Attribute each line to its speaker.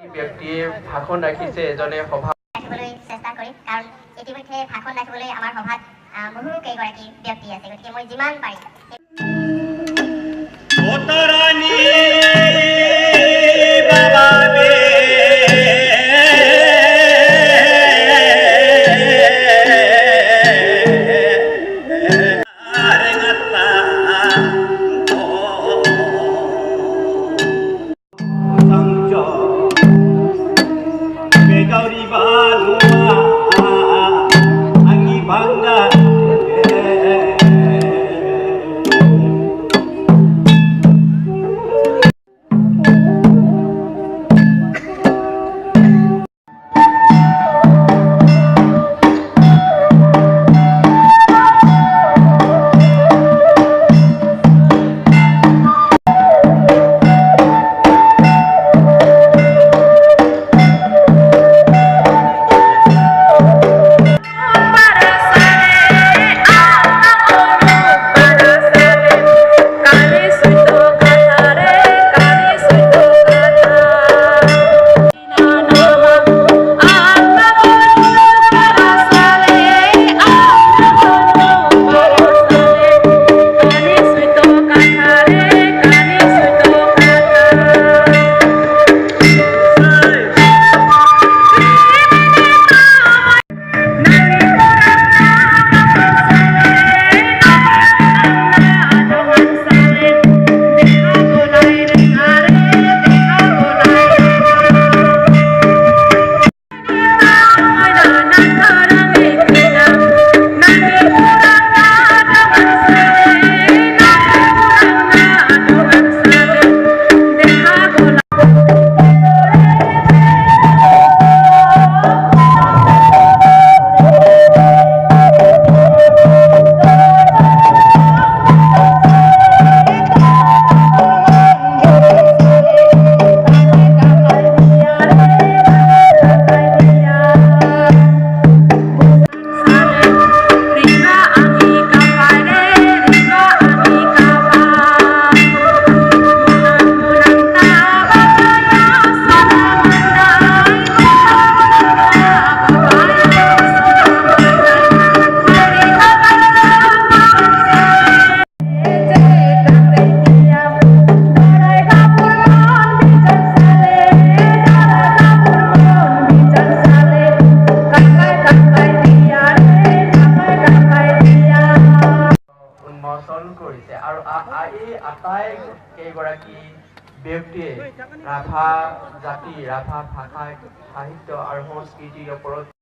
Speaker 1: ব্যক্তিয়ে ভাষণ ৰাখিছে এজনে সভা
Speaker 2: ৰাখিবলৈ চেষ্টা কৰিম কাৰণ ইতিমধ্যে ভাষণ ৰাখিবলৈ আমাৰ সভাত বহু কেইগৰাকী ব্যক্তি আছে গতিকে মই যিমান পাৰিম
Speaker 1: কৰিছে আৰু এই আটাই কেইগৰাকী ব্যক্তিয়ে ৰাভা জাতি ৰাভা ভাষা সাহিত্য আৰু সংস্কৃতিৰ ওপৰত